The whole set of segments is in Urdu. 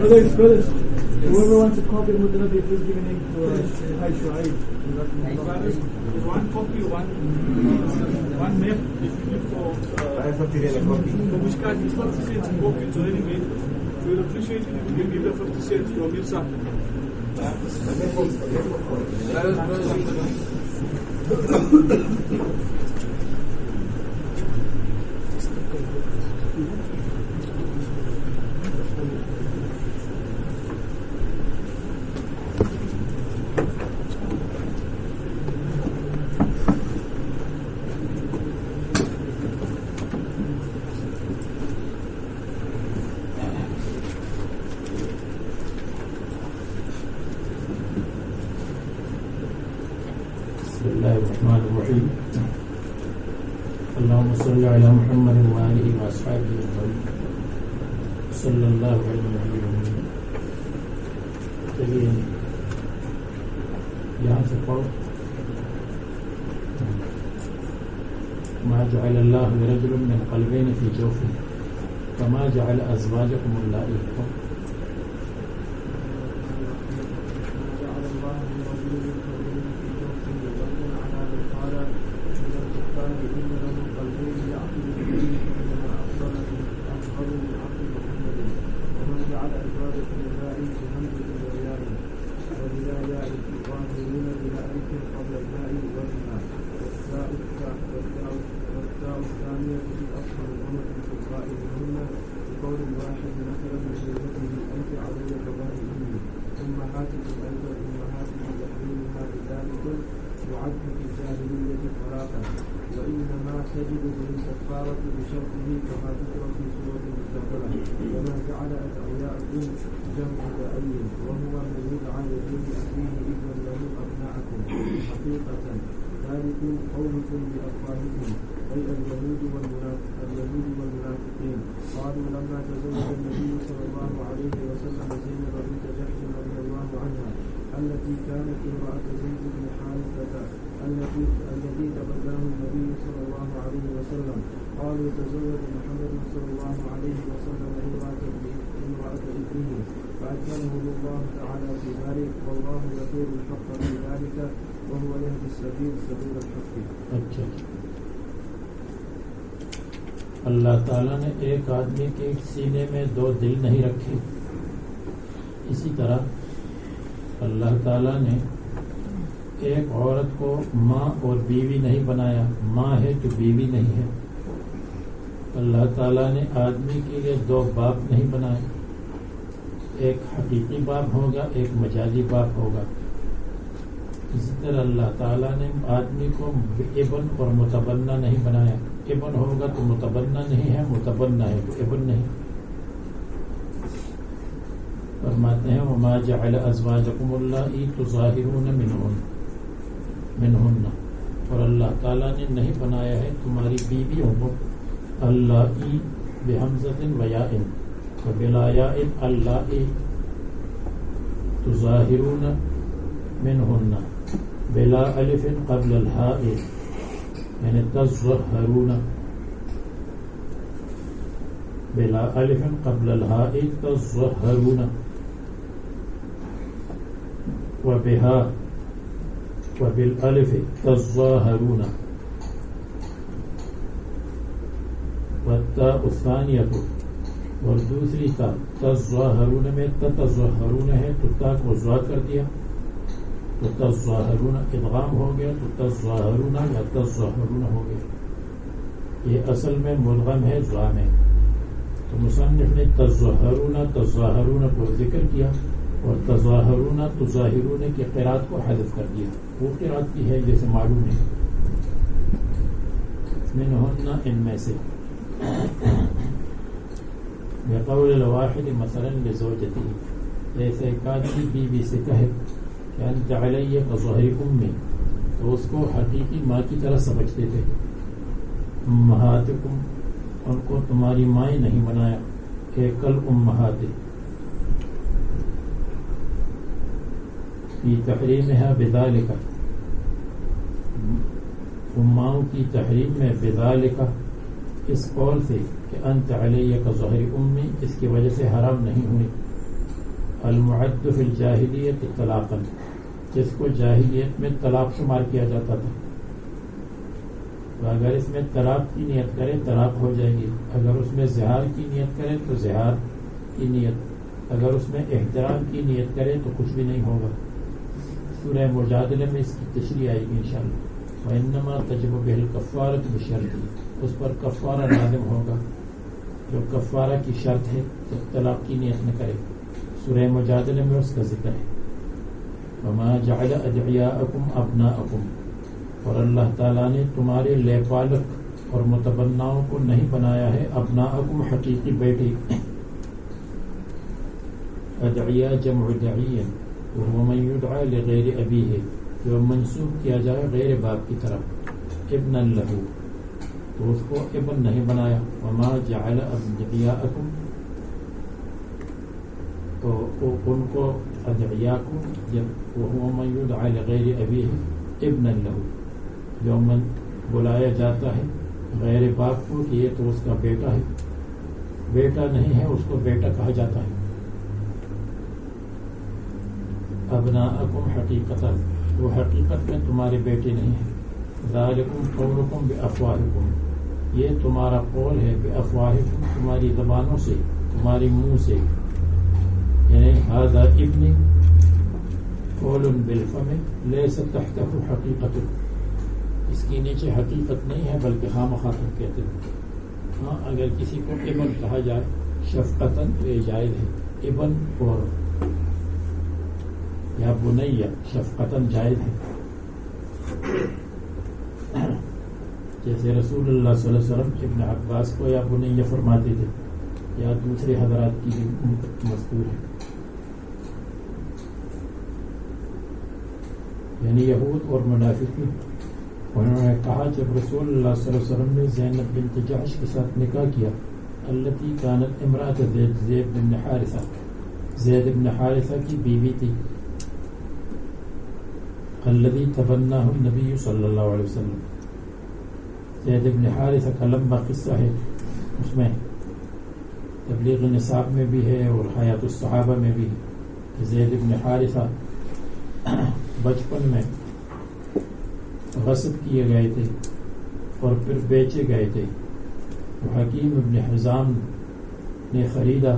Brothers, whoever wants a copy of Mutanabi, please give a name to Haj Shuaib. One copy, one map. If you look for which card, it's 50 cents in copies anyway. So we'll appreciate it if you can give the 50 cents to Amir Sah. اللهم صل على محمد وآله وأصحابه صلى الله عليه وسلم. چلیے یہاں سے پڑھو. ما جعل الله لرجل من قلبين في جوفه كما جعل أزواجكم اللائي. تجد بالكفارة بشرطه كما ذكر في سورة المستقبلة. وما جعل أدعياءكم جمع داعي وهو من يدعى يدين أخيه إذا له أبناءكم حقيقة ذلك قولكم بأفواهكم أي اليهود والمنافقين. قالوا لما تزوج النبي صلى الله عليه وسلم زينب بنت جحش رضي الله عنها التي كانت امرأة زيد بن حارثة الذي تبناه النبي صلى الله عليه وسلم، قالوا تزوج محمد صلى الله عليه وسلم امرأة ابنه فأدخلهم الله تعالى في ذلك والله يقول الحق في ذلك وهو يهدي السبيل سبيل الحق. اچھا، اللہ تعالیٰ نے ایک آدمی کے سینے میں دو دل نہیں رکھے، اسی طرح اللہ تعالیٰ نے ایک عورت کو ماں اور بیوی نہیں بنایا. ماں ہے تو بیوی نہیں ہے. اللہ تعالیٰ نے آدمی کے لیے دو باپ نہیں بنائے، ایک حقیقی باپ ہوگا، ایک مجازی باپ ہوگا. اسی طرح اللہ تعالیٰ نے آدمی کو ابن اور متبنہ نہیں بنایا. ابن ہوگا تو متبنہ نہیں ہے، متبنہ ہے تو ابن نہیں. فرماتے ہیں وما جعل ازواجکم اللائي تظاہرون منہن، اور اللہ تعالیٰ نے نہیں بنایا ہے تمہاری بیویوں کو اللائي بحمزۃ و یاء و بلا یاء اللائي تظاہرون منہن بلا الف قبل الہاء یعنی تظہرون بلا الف قبل الہاء تظہرون وبها وبالالف تظاہرون والتاء الثانیہ اور دوسری تا تظاہرون میں تتظاہرون ہے تو تا کو ضاد کر دیا تو تظاہرون ادغام ہو گیا تو تظاہرون یا تظاہرون ہو گیا. یہ اصل میں مدغم ہے ضا میں، تو مصنف نے تظاہرون کو ذکر کیا اور تظاہرون کی قرات کو حذف کر دیا. وہ قرات کی ہے جیسے معلوم ہے منہن ان میں سے. بقول الواحد مثلا لزوجته، جیسے ایک آدمی بیوی سے کہے کہ انت علی کظہر امی، تو اس کو حقیقی ماں کی طرح سمجھتے تھے. امہاتکم، ان کو تمہاری مائیں نہیں بنایا، کل امہات کی تحریمها بذالک، اماؤں کی تحریم میں بذالک اس قول سے کہ انت علی کظہر امی، اس کی وجہ سے حرام نہیں ہوئی. المعد فی الجاہلیت طلاقا، جس کو جاہلیت میں طلاق شمار کیا جاتا تھا. تو اگر اس میں طلاق کی نیت کرے طلاق ہو جائے گی، اگر اس میں زہار کی نیت کرے تو زہار کی نیت، اگر اس میں احترام کی نیت کرے تو کچھ بھی نہیں ہوگا. سورہ مجادلہ میں اس کی تشریح آئے گی انشاءاللہ. وَإِنَّمَا تَجِبُ بِهِ الْكَفَّارَةُ بِشَرْطٍ، اس پر کفارہ لازم ہوگا، جو کفارہ کی شرط ہے جب طلاق کی نیت نہ کرے. سورہ مجادلہ میں اس کا ذکر ہے. وَمَا جَعَلَ أَدْعِيَاءَكُمْ أَبْنَاءَكُمْ، اور اللہ تعالیٰ نے تمہارے لے پالک اور متبناؤں کو نہیں بنایا ہے ابناءکم حقیقی بیٹے. ادعیاء جمع دعی، وهو من يدعى لغیر ابیہ، جو منسوب کیا جائے غیر باپ کی طرف. ابنا لہ، تو اس کو ابن نہیں بنایا. وما جعل ادعیاءکم، تو ان کو ادعیاءکم جب وهو من يدعى لغیر ابیہ ابنا لہ، جو من بلایا جاتا ہے غیر باپ کو کہ یہ تو اس کا بیٹا ہے، بیٹا نہیں ہے اس کو بیٹا کہا جاتا ہے. ابناءکم حقیقتا، وہ حقیقت میں تمہارے بیٹے نہیں ہیں. ذالکم قولکم بافواہکم، یہ تمہارا قول ہے بافواہکم، تمہاری زبانوں سے، تمہاری منہ سے. یعنی ھذا ابنی قول بالفم لیس تحتہ حقیقت، اس کی نیچے حقیقت نہیں ہے بلکہ خامخواہ کہتے ہیں. ہاں اگر کسی کو ابن کہا جائے شفقتاً تو یہ جائز ہے. ابن اور یا بنیہ شفقتاً جائز ہے. جیسے رسول اللہ صلی اللہ علیہ وسلم ابن عباس کو یا بنیہ فرماتے تھے، یا دوسرے حضرات کی بھی مذکور ہے. یعنی یہود اور منافقین، انہوں نے کہا جب رسول اللہ صلی اللہ علیہ وسلم نے زینب بنت جحش کے ساتھ نکاح کیا، التی کانت امرأۃ زید بن حارثہ، زید بن حارثہ کی بیوی تھی. الذی تبناہ النبی صلی اللہ علیہ وسلم، زید بن حارثہ کا لمبا قصہ ہے، اس میں تبلیغ نصاب میں بھی ہے اور حیات الصحابہ میں بھی ہے کہ زید بن حارثہ بچپن میں غصب کیے گئے تھے اور پھر بیچے گئے تھے. حکیم ابن حزام نے خریدا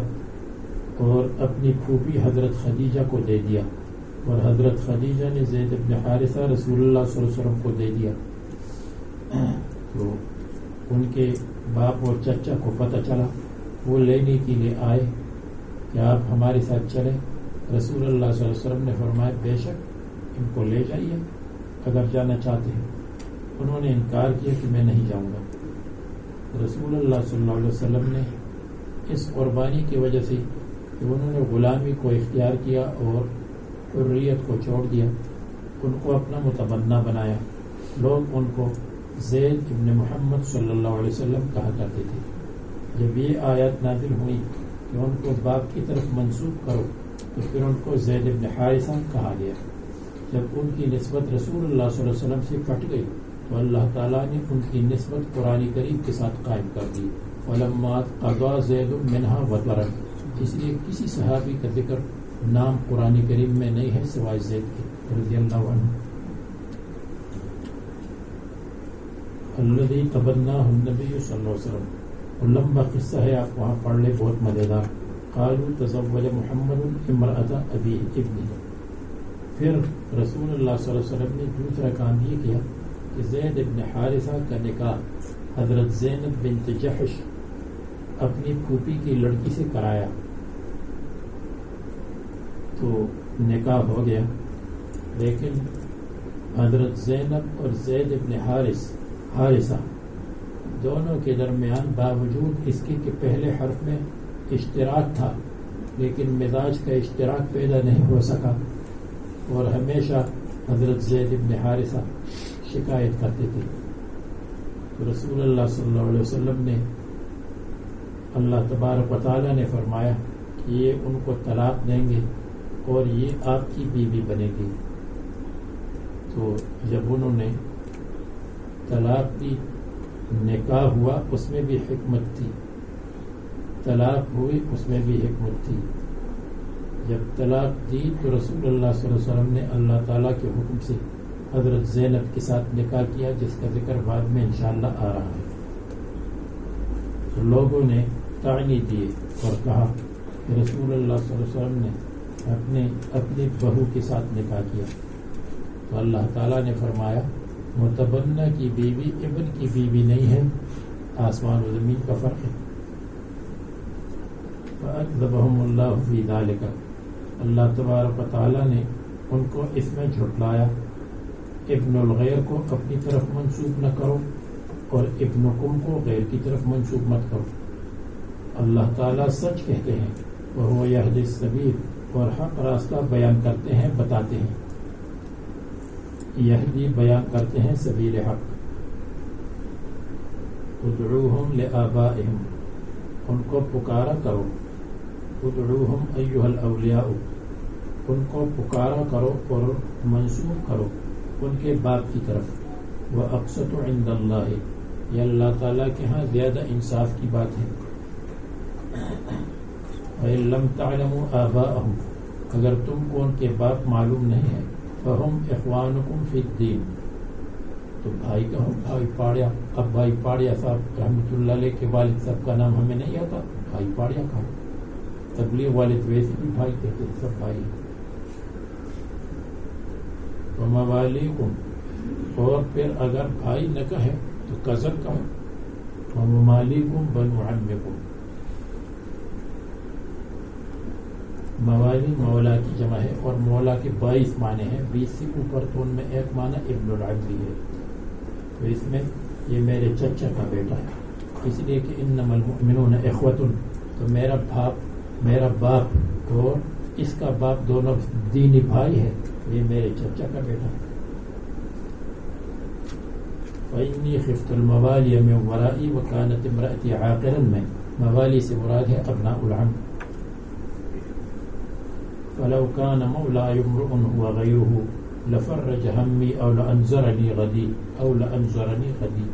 اور اپنی پھوپھی حضرت خدیجہ کو دے دیا، اور حضرت خدیجہ نے زید ابن حارثہ رسول اللہ صلی اللہ علیہ وسلم کو دے دیا. تو ان کے باپ اور چچا کو پتہ چلا، وہ لینے کے لیے آئے کہ آپ ہمارے ساتھ چلیں. رسول اللہ صلی اللہ علیہ وسلم نے فرمایا بے شک ان کو لے جائیے اگر جانا چاہتے ہیں. انہوں نے انکار کیا کہ میں نہیں جاؤں گا. رسول اللہ صلی اللہ علیہ وسلم نے اس قربانی کی وجہ سے کہ انہوں نے غلامی کو اختیار کیا اور حریت کو چھوڑ دیا، ان کو اپنا متبنہ بنایا. لوگ ان کو زید ابن محمد صلی اللہ علیہ وسلم کہا کرتے تھے. جب یہ آیات نازل ہوئی کہ ان کو باپ کی طرف منسوب کرو تو پھر ان کو زید ابن حارثہ کہا گیا. جب ان کی نسبت رسول اللہ صلی اللہ علیہ وسلم سے پھٹ گئی تو اللہ تعالیٰ نے ان کی نسبت قرآن کریم کے ساتھ قائم کر دی. فلما قضى زید منها وطرا، اس لیے کسی صحابی کا ذکر نام قرآن کریم میں نہیں ہے سوائے زید کے رضی اللہ عنہ. الذی تبناہ النبی صلی اللہ علیہ وسلم، اور لمبا قصہ ہے، آپ وہاں پڑھ لیں، بہت مزیدار. قالوا تزوج محمد امرأة ابی ابنہ، پھر رسول اللہ صلی اللہ علیہ وسلم نے دوسرا کام یہ کیا کہ زید ابن حارثہ کا نکاح حضرت زینب بنت جحش اپنی پھوپھی کی لڑکی سے کرایا. تو نکاح ہو گیا، لیکن حضرت زینب اور زید ابن حارثہ دونوں کے درمیان باوجود اس کے کہ پہلے حرف میں اشتراک تھا لیکن مزاج کا اشتراک پیدا نہیں ہو سکا، اور ہمیشہ حضرت زید ابن حارثہ شکایت کرتے تھے. تو رسول اللہ صلی اللہ علیہ وسلم نے، اللہ تبارک و تعالیٰ نے فرمایا کہ یہ ان کو طلاق دیں گے اور یہ آپ کی بیوی بنے گی. تو جب انہوں نے طلاق دی، نکاح ہوا اس میں بھی حکمت تھی، طلاق ہوئی اس میں بھی حکمت تھی. جب طلاق دی تو رسول اللہ صلی اللہ علیہ وسلم نے اللہ تعالیٰ کے حکم سے حضرت زینب کے ساتھ نکاح کیا، جس کا ذکر بعد میں انشاءاللہ آ رہا ہے. تو لوگوں نے طعنی دیے اور کہا کہ رسول اللہ صلی اللہ علیہ وسلم نے اپنی بہو کے ساتھ نکاح کیا. تو اللہ تعالیٰ نے فرمایا متبنہ کی بیوی ابن کی بیوی نہیں ہے، آسمان و زمین کا فرق ہے. فَأَكْذَبَهُمُ اللَّهُ فِي ذَلِكَ، اللہ تبارک و تعالیٰ نے ان کو اس میں جھٹلایا. ابن الغیر کو اپنی طرف منسوب نہ کرو اور ابنکم کو غیر کی طرف منسوب مت کرو. اللہ تعالیٰ سچ کہتے ہیں، وَهُوَ يَهْدِي السَّبِيلَ، اور حق راستہ بیان کرتے ہیں، بتاتے ہیں. یہدی بیان کرتے ہیں سبیل حق. ادعوہم لآبائہم، ان کو پکارا کرو. ادعوہم ایھا الاولیاء، ان کو پکارا کرو اور منسوب کرو ان کے باپ کی طرف. وَأَقْسَطُ عِندَ اللَّهِ، یہ اللہ تعالیٰ کے ہاں زیادہ انصاف کی بات ہے. وَإِن لَّمْ تَعْلَمُوا آبَاءَهُمْ، اگر تم کو ان کے باپ معلوم نہیں ہے، فَهُمْ إِخْوَانُكُمْ فِي الدِّينِ، تو بھائی کہو. بھائی پاڑیا، اب بھائی پاڑیا صاحب رحمۃ اللہ علیہ کے والد صاحب کا نام ہمیں نہیں آتا، بھائی پاڑیا کہا. تبلیغ والد ویسے بھی بھائی کہتے ہیں، سب بھائی. وَمَوَالِيكُمْ، اور پھر اگر بھائی نہ کہے تو کزن کہو. وَمَوَالِيكُمْ بَنُو عَمِّكُمْ، موالی مولا کی جمع ہے اور مولا کے 22 معنی ہیں، 20 سے اوپر. تو ان میں ایک معنی ابن العم بھی ہے. تو اس میں یہ میرے چچا کا بیٹا ہے، اس لیے کہ انما المؤمنون اخوۃ، تو میرا باپ اور اس کا باپ دونوں دینی بھائی ہے، یہ میرے چچا کا بیٹا ہے. فإنی خفت الموالی من ورائی وکانت امرأتی عاقرا، میں موالی سے مراد ہے ابناء العم. فلو كان مولاي امرؤ هو غيره لفرج همي او لانذرني غدي او لانذرني غدي،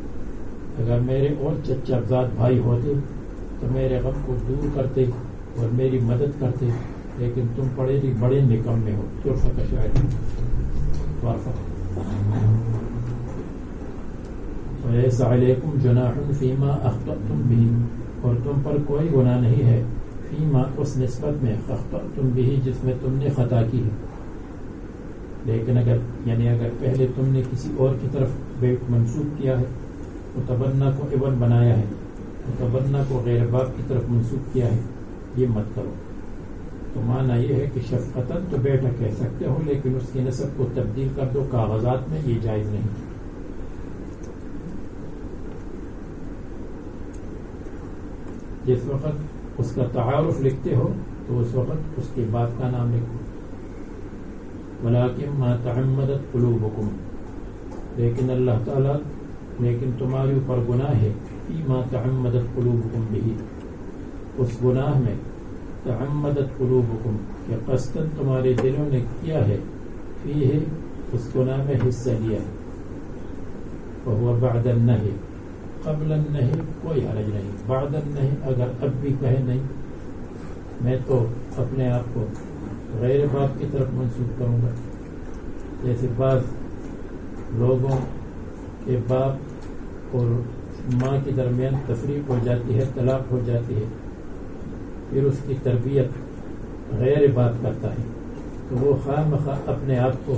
اگر میرے اور چچا زاد بھائی ہوتے تو میرے غم کو دور کرتے اور میری مدد کرتے، لیکن تم بڑے نکمے ہو. طرفہ کا شاعر. وَلَيْسَ عَلَيْكُمْ جُنَاحٌ فِيمَا أَخْطَأْتُمْ بِهِ، اور تم پر کوئی گناہ نہیں ہے فیما اس نسبت میں اخطأتم به جس میں تم نے خطا کی ہے. لیکن اگر پہلے تم نے کسی اور کی طرف بیٹ منسوب کیا ہے، متبنہ کو ابن بنایا ہے، متبنہ کو غیر باپ کی طرف منسوب کیا ہے، یہ مت کرو. تو معنی یہ ہے کہ شفقتاً تو بیٹا کہہ سکتے ہو، لیکن اس کی نسب کو تبدیل کر دو کاغذات میں، یہ جائز نہیں. جس وقت اس کا تعارف لکھتے ہو تو اس وقت اس کے باپ کا نام لکھو. وَلَٰكِن مَا تَعَمَّدَتْ قُلُوبُكُمْ، لیکن تمہارے اوپر گناہ ہے. فِيمَا تَعَمَّدَتْ قُلُوبُكُمْ بِهِ، اس گناہ میں تعمدت قلوبکم کہ قصداً تمہارے دلوں نے کیا ہے، فیہ اس گناہ میں حصہ لیا ہے. وَهُوَ بَعْدَ النَّهِي، قبل النہی کوئی حرج نہیں. بعد النہی اگر اب بھی کہے نہیں میں تو اپنے آپ کو غیر باپ کی طرف منسوب کروں گا. جیسے بعض لوگوں کے باپ اور ماں کے درمیان تفریق ہو جاتی ہے، طلاق ہو جاتی ہے، پھر اس کی تربیت غیر باپ کرتا ہے، تو وہ خواہ مخواہ اپنے آپ کو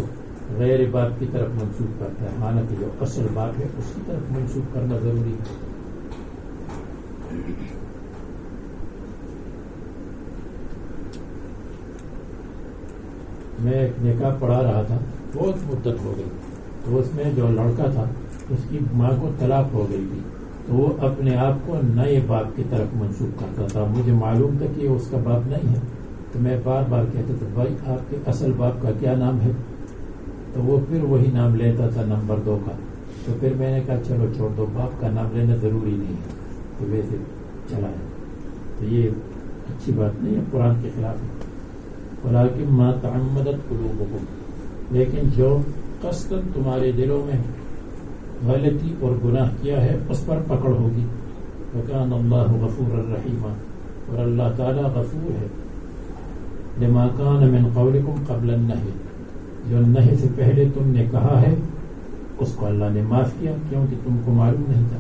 غیر باپ کی طرف منسوب کرتا ہے. حالانکہ جو اصل باپ ہے اس کی طرف منسوب کرنا ضروری ہے. میں ایک نکاح پڑھا رہا تھا، بہت مدت ہو گئی، تو اس میں جو لڑکا تھا اس کی ماں کو طلاق ہو گئی تھی، تو وہ اپنے آپ کو نئے باپ کی طرف منسوب کرتا تھا. مجھے معلوم تھا کہ اس کا باپ نہیں ہے، تو میں بار بار کہتا تھا بھائی آپ کے اصل باپ کا کیا نام ہے، تو وہ پھر وہی نام لیتا تھا نمبر 2 کا. تو پھر میں نے کہا چلو چھوڑ دو، باپ کا نام لینا ضروری نہیں ہے، تو ویسے چلا ہے. تو یہ اچھی بات نہیں ہے، قرآن کے خلاف ہے. وَلَٰكِن مَا تَعَمَّدَتْ قُلُوبُكُمْ، لیکن جو قصداً تمہارے دلوں میں غلطی اور گناہ کیا ہے اس پر پکڑ ہوگی. وَكَانَ اللَّهُ غَفُورًا رَحِيمًا، اور اللہ تعالیٰ غفور ہے، لما کان من قولکم قبل النہی، جو نہی سے پہلے تم نے کہا ہے اس کو اللہ نے معاف کیا کیونکہ تم کو معلوم نہیں تھا،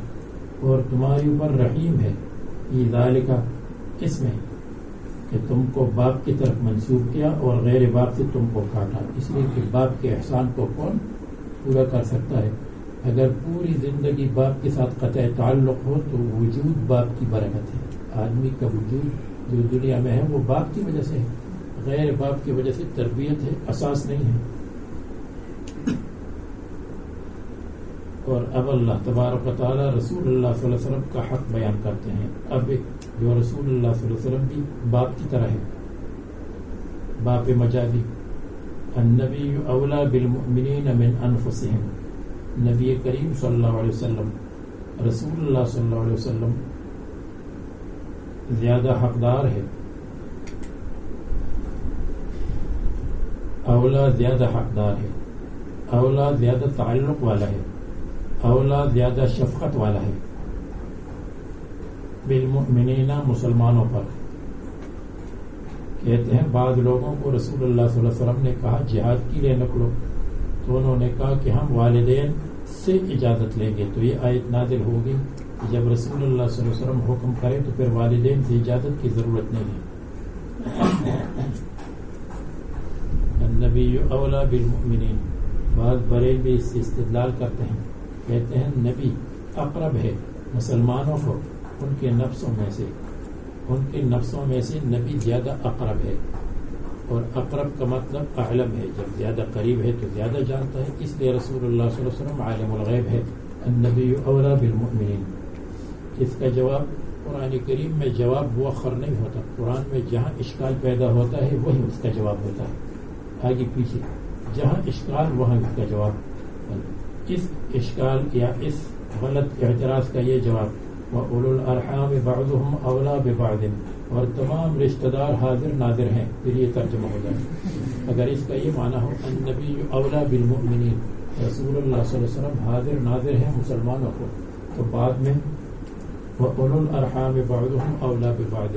اور تمہارے اوپر رحیم ہے فی ذالک، اس میں کہ تم کو باپ کی طرف منسوب کیا اور غیر باپ سے تم کو کاٹا، اس لیے کہ باپ کے احسان کو کون پورا کر سکتا ہے؟ اگر پوری زندگی باپ کے ساتھ قطع تعلق ہو تو وجود باپ کی برکت ہے، آدمی کا وجود جو دنیا میں ہے وہ باپ کی وجہ سے ہے، غیر باپ کی وجہ سے تربیت ہے، اساس نہیں ہے۔ اور اب اللہ تبارک و تعالی رسول اللہ صلی اللہ علیہ وسلم کا حق بیان کرتے ہیں۔ اب جو رسول اللہ صلی اللہ علیہ وسلم بھی باپ کی طرح ہے، باپ مجازی، النبی اولا بالمؤمنین من انفسہم، نبی کریم صلی اللہ علیہ وسلم، رسول اللہ صلی اللہ علیہ وسلم زیادہ حقدار ہے، اولا زیادہ حقدار ہے، اولا زیادہ تعلق والا ہے، اولا زیادہ شفقت والا ہے، بالمؤمنین مسلمانوں پر۔ کہتے ہیں بعض لوگوں کو رسول اللہ صلی اللہ علیہ وسلم نے کہا جہاد کے لیے نکلو، تو انہوں نے کہا کہ ہم والدین سے اجازت لیں گے، تو یہ آیت نازل ہوگی کہ جب رسول اللہ صلی اللہ علیہ وسلم حکم کرے تو پھر والدین سے اجازت کی ضرورت نہیں ہے۔ النبی اولا بالمؤمنین، بعض بریلوی اس سے استدلال کرتے ہیں، کہتے ہیں نبی اقرب ہے مسلمانوں کو ان کے نفسوں میں سے نبی زیادہ اقرب ہے، اور اقرب کا مطلب اعلم ہے، جب زیادہ قریب ہے تو زیادہ جانتا ہے، اس لیے رسول اللہ صلی اللہ علیہ وسلم عالم الغیب ہے۔ النبی اولا بالمؤمنین، اس کا جواب قرآن کریم میں جواب مؤخر نہیں ہوتا، قرآن میں جہاں اشکال پیدا ہوتا ہے وہی اس کا جواب ہوتا ہے، آگے پیچھے جہاں اشکال وہاں اس کا جواب۔ اس اشکال یا اس غلط اعتراض کا یہ جواب وَأُولُو الْأَرْحَامِ بَعْضُهُمْ أَوْلَىٰ بِبَعْضٍ، اور تمام رشتہ دار حاضر ناظر ہیں، پھر یہ ترجمہ ہو جائے۔ اگر اس کا یہ معنی ہو النبی اولا بالمؤمنین، رسول اللہ صلی اللہ علیہ وسلم حاضر ناظر ہیں مسلمانوں کو، تو بعد میں وَأُولُو الْأَرْحَامِ بَعْضُهُمْ أَوْلَىٰ بِبَعْضٍ،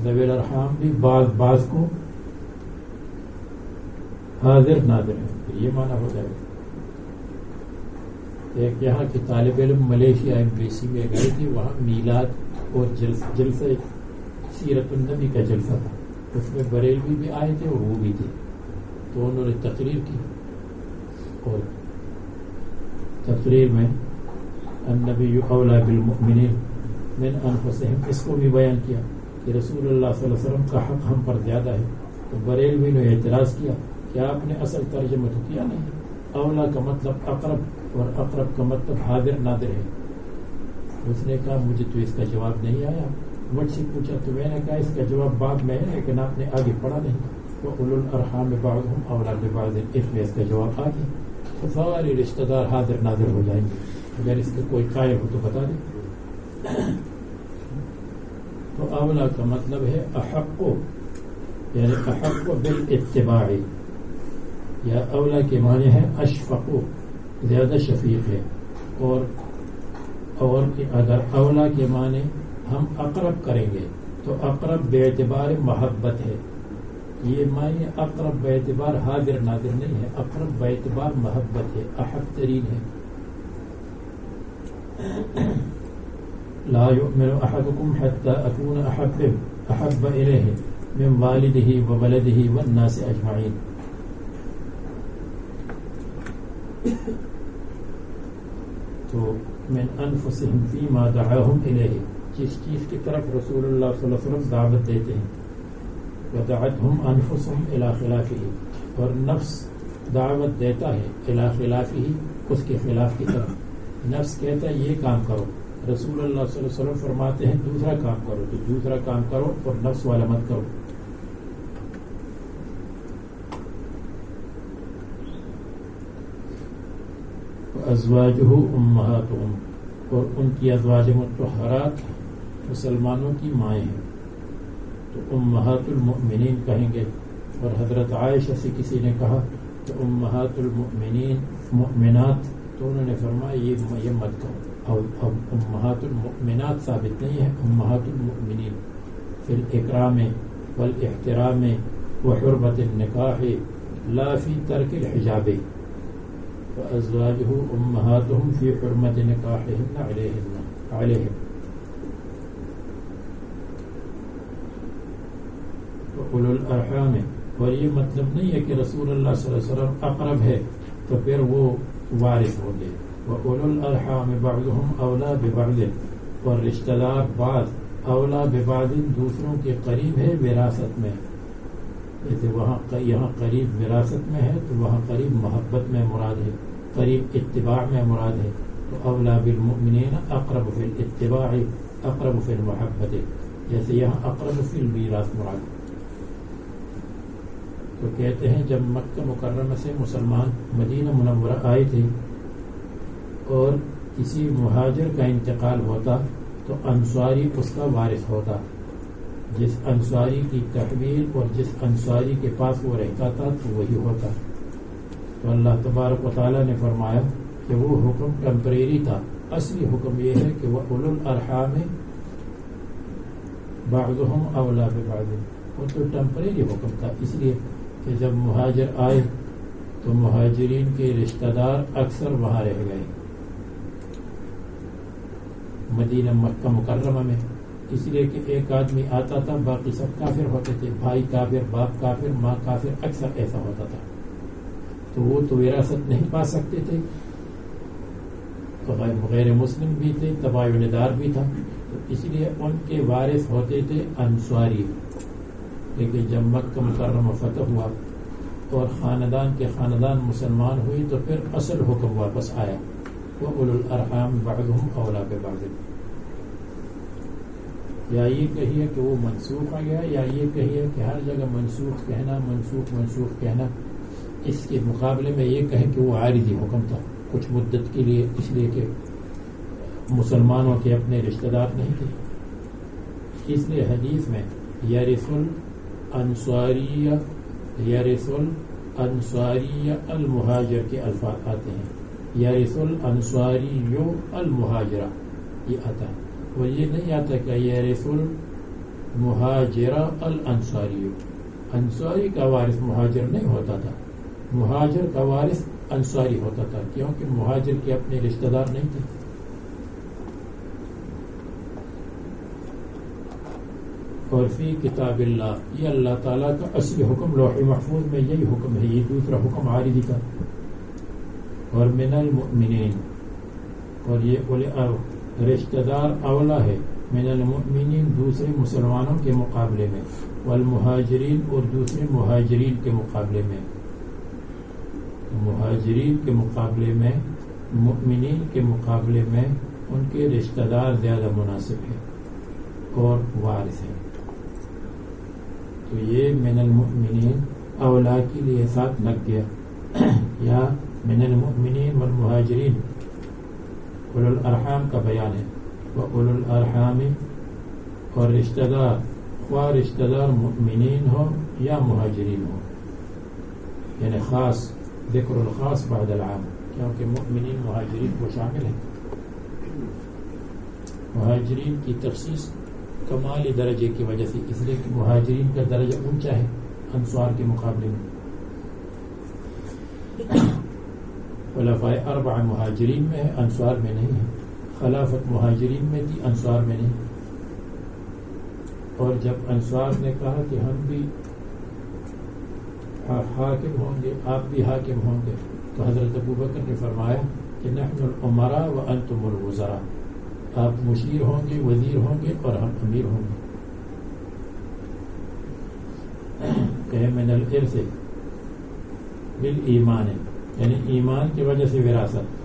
ذوی الارحام بھی بعض کو حاضر ناظر ہیں، پھر یہ معنی ہو جائے۔ ایک یہاں کے طالب علم ملیشیا ایمبیسی میں گئے تھے، وہاں میلاد اور جلسہ سیرت النبی کا جلسہ تھا، اس میں بریلوی بھی آئے تھے اور وہ بھی تھے، تو انہوں نے تقریر کی، اور تقریر میں النبی اولا بالمؤمنین من انفسہم، اس کو بھی بیان کیا کہ رسول اللہ صلی اللہ علیہ وسلم کا حق ہم پر زیادہ ہے، تو بریلوی نے اعتراض کیا کہ آپ نے اصل ترجمہ تو کیا نہیں، اولا کا مطلب اقرب اور اقرب کا مطلب حاضر ناظر ہے۔ اس نے کہا مجھے تو اس کا جواب نہیں آیا، مجھ سے پوچھا تو میں نے کہا اس کا جواب بعد میں ہے، لیکن آپ نے آگے پڑھا نہیں، تو اولو الارحام بعضهم اولا ببعض، اس میں اس کا جواب آ گیا، تو سارے رشتہ دار حاضر ناظر ہو جائیں گے۔ اگر اس کا کوئی قائل ہو تو بتا دیں۔ تو اولا کا مطلب ہے احق، یعنی احق بالاتباع، یا اولا کے معنی ہے اشفق، زیادہ شفیق ہے، اور اگر اولا کے معنی ہم اقرب کریں گے تو اقرب بے اعتبار محبت ہے، یہ معنی اقرب بے اعتبار حاضر ناظر نہیں ہے، اقرب بے اعتبار محبت ہے، احب ترین ہے۔ لا يؤمن احدكم حتى اكون احب اليه من والده وولده والناس اجمعين۔ تو من انفسهم فيما دعاهم الیہ، جس چیز کی طرف رسول اللہ صلی اللہ علیہ وسلم دعوت دیتے ہیں، ودعتهم انفسهم الى خلافه، اور نفس دعوت دیتا ہے الى خلافه، اس کے خلاف کی طرف، نفس کہتا ہے یہ کام کرو، رسول اللہ صلی اللہ علیہ وسلم فرماتے ہیں دوسرا کام کرو، تو دوسرا کام کرو اور نفس والا مت کرو۔ ازواجہ امہاتہم، اور ان کی ازواج مطہرات مسلمانوں کی مائیں ہیں، تو امہات المؤمنین کہیں گے۔ اور حضرت عائشہ سے کسی نے کہا کہ امہات المؤمنین مؤمنات، تو انہوں نے فرمایا یہ مت کہو، اور امہات المؤمنات ثابت نہیں ہے، امہات المؤمنین فی الاکرام والاحترام وحرمة النكاح لا في ترك الحجاب فأزواجه أمهاتهم في حرمة نكاحهن عليهم وأولو الأرحام. اور یہ مطلب نہیں ہے کہ رسول اللہ صلی اللہ علیہ وسلم اقرب ہے تو پھر وہ وارث ہوں گے. وأولو الأرحام بعضهم أولى ببعض. اور رشتہ دار بعض اولا ببعض دوسروں کے قریب ہے وراثت میں. جیسے یہاں قریب وراثت میں ہے تو وہاں قریب محبت میں مراد ہے, قریب اتباع میں مراد ہے. تو اولا بالمؤمنین اقرب فی الاتباع اقرب فی المحبت, جیسے یہاں اقرب فی المیراث مراد. تو کہتے ہیں جب مکہ مکرمہ سے مسلمان مدینہ منورہ آئے تھے اور کسی مہاجر کا انتقال ہوتا تو انصاری اس کا وارث ہوتا. جس انصاری کی تحویل اور جس انصاری کے پاس وہ رہتا تھا تو وہی ہوتا. تو اللہ تبارک و تعالیٰ نے فرمایا کہ وہ حکم ٹیمپریری تھا. اصلی حکم یہ ہے کہ وہ اولو الارحام بعضهم اولا ببعض. وہ تو ٹیمپریری حکم تھا, اس لیے کہ جب مہاجر آئے تو مہاجرین کے رشتہ دار اکثر وہاں رہ گئے مدینہ مکہ مکرمہ میں. اس لیے کہ ایک آدمی آتا تھا باقی سب کافر ہوتے تھے, بھائی کافر, باپ کافر, ماں کافر, اکثر ایسا ہوتا تھا. تو وہ تو وراثت نہیں پا سکتے تھے, تو غیر مسلم بھی تھے, تباہ دار بھی تھا. تو اس لیے ان کے وارث ہوتے تھے انصاری. لیکن جب مکہ مکرمہ فتح ہوا اور خاندان کے خاندان مسلمان ہوئی تو پھر اصل حکم واپس آیا, وہ اولو الارحام بعضهم اولا ببعض. یا یہ کہیے کہ وہ منسوخ آ گیا, یا یہ کہیے کہ ہر جگہ منسوخ کہنا منسوخ کہنا. اس کے مقابلے میں یہ کہیں کہ وہ عارضی حکم تھا کچھ مدت کے لیے, اس لیے کہ مسلمانوں کے اپنے رشتہ دار نہیں تھے. اس لیے حدیث میں یرث الانصاری المہاجر کے الفاظ آتے ہیں. یرث الانصاری المہاجرہ یہ آتا ہے, اور یہ نہیں آتا کہ یرث المہاجر الانصاری. انصاری کا وارث مہاجر نہیں ہوتا تھا, مہاجر کا وارث انصاری ہوتا تھا, کیونکہ مہاجر کے اپنے رشتہ دار نہیں تھے. اور فی کتاب اللہ, یہ اللہ تعالیٰ کا اصلی حکم لوح محفوظ میں یہی حکم ہے, یہ دوسرا حکم عارضی کا. اور من المؤمنین, اور یہ رشتہ دار اولا ہے من المؤمنین دوسرے مسلمانوں کے مقابلے میں, والمہاجرین اور دوسرے مہاجرین کے مقابلے میں. مہاجرین کے مقابلے میں, مؤمنین کے مقابلے میں ان کے رشتہ دار زیادہ مناسب ہے اور وارث ہے. تو یہ من المؤمنین اولا کے لیے ساتھ لگ گیا, یا من المؤمنین والمہاجرین اولو الارحام کا بیان ہے. وَأُولُو الْأَرْحَامِ, اور رشتہ دار خواہ رشتہ دار مؤمنین ہو یا مہاجرین ہو, یعنی خاص ذکر الخاص بعد العام, کیونکہ مؤمنین مہاجرین کو شامل ہیں. مہاجرین کی تخصیص کمالی درجے کی وجہ سے, اس لیے کہ مہاجرین کا درجہ اونچا ہے انصار کے مقابلے میں. خلفاء اربعہ مہاجرین میں ہے, انصار میں نہیں ہے. خلافت مہاجرین میں تھی, انصار میں نہیں. اور جب انصار نے کہا کہ ہم بھی حاکم ہوں گے, آپ بھی حاکم ہوں گے, تو حضرت ابوبکر نے فرمایا کہ نحن الامراء وانتم الوزراء, آپ مشیر ہوں گے, وزیر ہوں گے, اور ہم امیر ہوں گے. کہ من الارث بالایمان, یعنی ایمان کی وجہ سے وراثت,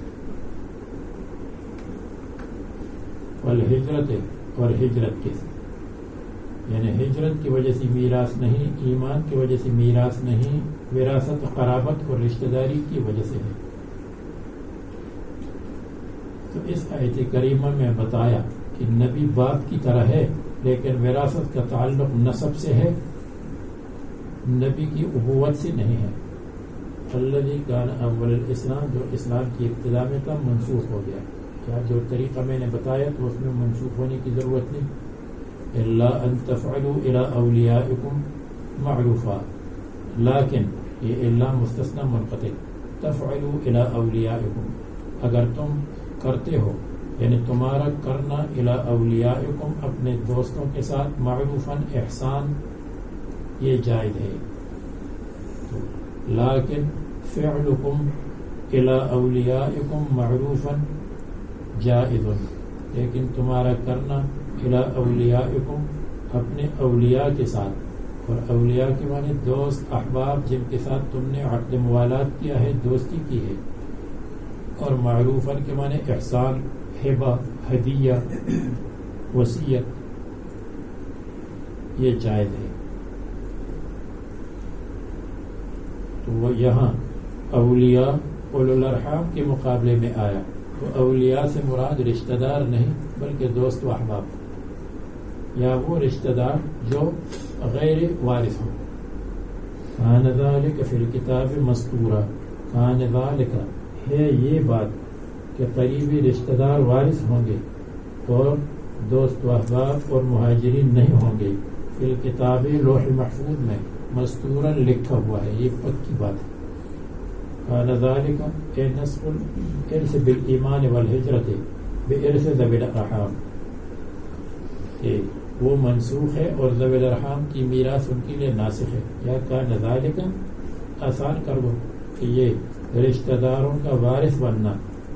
والہجرت, اور ہجرت کے سے, یعنی ہجرت کی وجہ سے میراث نہیں, ایمان کی وجہ سے میراث نہیں, وراثت قرابت اور رشتہ داری کی وجہ سے ہے. تو اس آیت کریمہ میں بتایا کہ نبی باپ کی طرح ہے, لیکن وراثت کا تعلق نسب سے ہے, نبی کی ابوت سے نہیں ہے. الذی کان اول الاسلام, جو اسلام کی ابتدا میں تھا منسوخ ہو گیا. کیا جو طریقہ میں نے بتایا تو اس میں منسوخ ہونے کی ضرورت نہیں. الا ان تفعلوا الى اولیائکم معروفا, لیکن یہ الا مستثنی منقطع تفعلوا الی اولیائکم اگر تم کرتے ہو یعنی تمہارا کرنا الی اولیائکم اپنے دوستوں کے ساتھ معروفاً احسان یہ جائز ہے لیکن فعلکم الی اولیائکم معروفاً جائز لیکن تمہارا کرنا الی اولیائکم اپنے اولیاء کے ساتھ اور اولیاء کے معنی دوست احباب جن کے ساتھ تم نے عقد موالات کیا ہے دوستی کی ہے اور معروفاً کے معنی احسان ہبہ ہدیہ وصیت یہ جائز ہے تو وہ یہاں اولیاء اولو الارحام کے مقابلے میں آیا تو اولیاء سے مراد رشتہ دار نہیں بلکہ دوست و احباب یا وہ رشتہ دار جو غیر وارث ہوں کان ذالک فی الکتاب مستورا کان ذالک ہے یہ بات کہ قریبی رشتہ دار وارث ہوں گے اور دوست و احباب اور مہاجرین نہیں ہوں گے فی الکتاب لوح محفوظ میں مستورا لکھا ہوا ہے یہ پکی بات ہے کان ذالک اے نسب الارث بالایمان والہجرت بارث ذوی الارحام کہ وہ منسوخ ہے اور ذوی الارحام کی میراث ان کے لیے ناسخ ہے یا کان ذالک آسان کر دو کہ یہ رشتہ داروں کا وارث بننا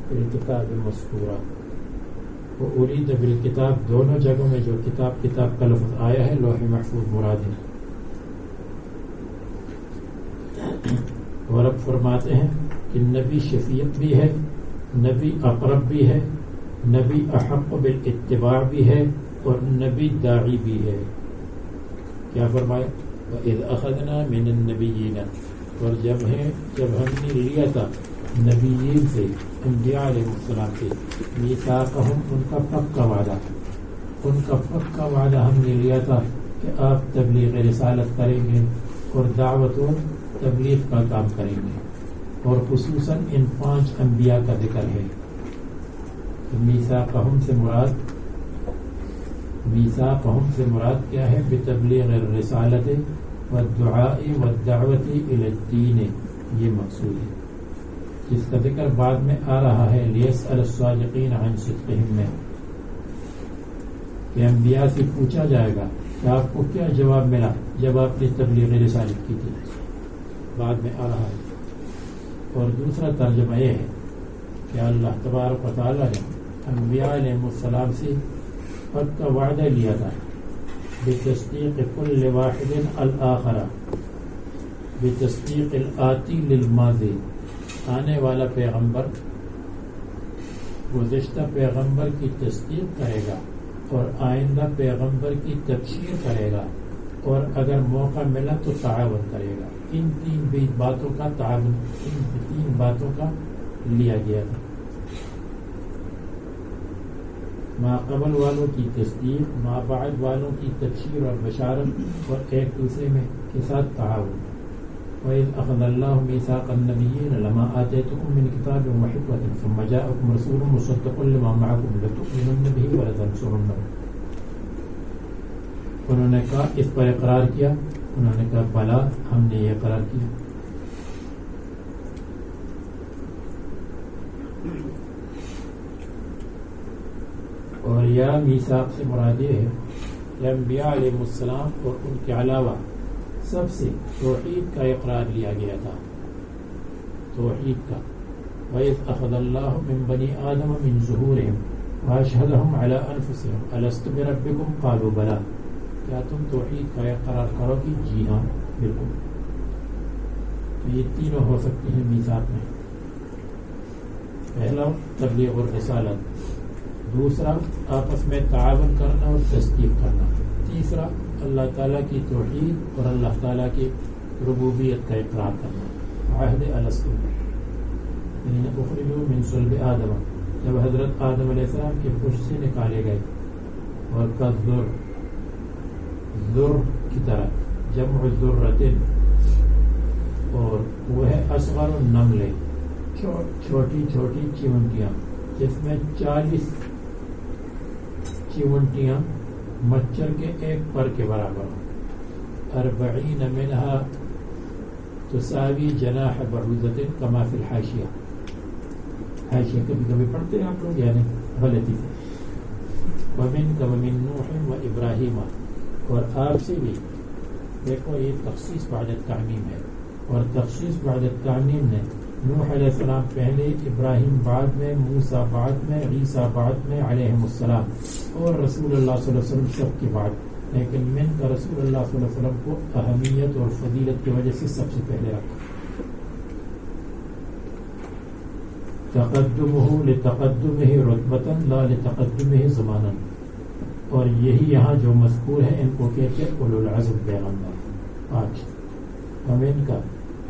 بالکتاب مذکورہ وہ ارید بالکتاب دونوں جگہوں میں جو کتاب کا لفظ آیا ہے لوح محفوظ مراد ہے اور اب فرماتے ہیں کہ نبی شفیق بھی ہے نبی اقرب بھی ہے نبی احق بالاتباع بھی ہے اور نبی داعی بھی ہے کیا فرمایا وَإِذْ أَخَذْنَا مِنَ النَّبِيِّينَ اور جب ہم نے لیا تھا نبیین سے انبیاء علیہ السلام سے میثاقہم ان کا پکا وعدہ ہم نے لیا تھا کہ آپ تبلیغ رسالت کریں گے اور دعوت و تبلیغ کا کام کریں گے اور خصوصاً ان 5 انبیاء کا ذکر ہے میثاقہم سے مراد کیا ہے بتبلیغ الرسالت والدعاء والدعوت الی الدین یہ مقصود ہے جس کا ذکر بعد میں آ رہا ہے لیسأل الصادقین عن صدقہم میں کہ انبیاء سے پوچھا جائے گا کہ آپ کو کیا جواب ملا جب آپ نے تبلیغ رسالت کی تھی بعد میں آ رہا ہے اور دوسرا ترجمہ یہ ہے کہ اللہ تبارک و تعالی نے انبیاء علیہ السلام سے پک کا وعدہ لیا تھا بتصدیق کل واحد الآخر بتصدیق الآتی للماضی آنے والا پیغمبر گزشتہ پیغمبر کی تصدیق کرے گا اور آئندہ پیغمبر کی تبشیر کرے گا اور اگر موقع ملا تو تعاون کرے گا ان 3 باتوں کا تعاون ان 3 باتوں کا لیا گیا تھا ما قبل والوں کی تصدیق ما بعد والوں کی تبشیر اور بشارت اور ایک دوسرے میں کے ساتھ تعاون وَإِذْ أَخَذَ اللَّهُ مِيثَاقَ النَّبِيِّينَ لَمَا آتَيْتُكُم مِّن كِتَابٍ وَحِكْمَةٍ ثُمَّ جَاءَكُمْ رَسُولٌ مُصَدِّقٌ لِّمَا مَعَكُمْ لَتُؤْمِنُنَّ بِهِ وَلَتَنصُرُنَّهُ انہوں نے کہا اس پر اقرار کیا انہوں نے کہا بلا ہم نے یہ اقرار کیا اور یا میثاق سے مراد یہ ہے کہ انبیاء علیہ السلام اور ان کے علاوہ سب سے توحید کا اقرار لیا گیا تھا توحید کا وَإِذْ أَخَذَ اللَّهُ مِن بَنِي آدَمَ مِن ظُهُورِهِمْ وَأَشْهَدَهُمْ عَلَىٰ أَنفُسِهِمْ أَلَسْتُ بِرَبِّكُمْ قَالُوا بَلَىٰ کیا تم توحید کا اقرار کرو گی جی ہاں بالکل تو یہ تینوں ہو سکتی ہیں میثاق میں پہلا تبلیغ اور رسالت دوسرا آپس میں تعاون کرنا اور تصدیق کرنا تیسرا اللہ تعالیٰ کی توحید اور اللہ تعالیٰ کی ربوبیت کا اقرار کرنا عہد الستو اخرجوا من صلب آدم جب حضرت آدم علیہ السلام کے پشت سے نکالے گئے اور کذر ذر کی طرح جمع ذرۃ اور وہ ہے اصغر النمل چھوٹی چھوٹی چیونٹیاں جس میں 40 چیونٹیاں مچھر کے ایک پر کے برابر 40 منها تساوی جناح بعوضۃ کما فی الحاشیہ. حاشیہ کبھی کبھی پڑھتے ہیں آپ لوگ یعنی غلطی سے. ومن نوح و ابراہیم، اور آپ سے بھی دیکھو یہ تخصیص بعد التعمیم ہے، اور تخصیص بعد التعمیم نے نوح علیہ السلام پہلے، ابراہیم بعد میں، موسیٰ بعد میں، عیسیٰ بعد میں علیہم السلام، اور رسول اللہ صلی اللہ علیہ وسلم سب کے بعد. لیکن من کا رسول اللہ صلی اللہ علیہ وسلم کو اہمیت اور فضیلت کی وجہ سے سب سے پہلے رکھا. تقدمہ لتقدمہ رتبۃ لا لتقدمہ زمانا، اور یہی یہاں جو مذکور ہے ان کو کہتے ہیں اولو العزم پیغمبر. 5 ومن کا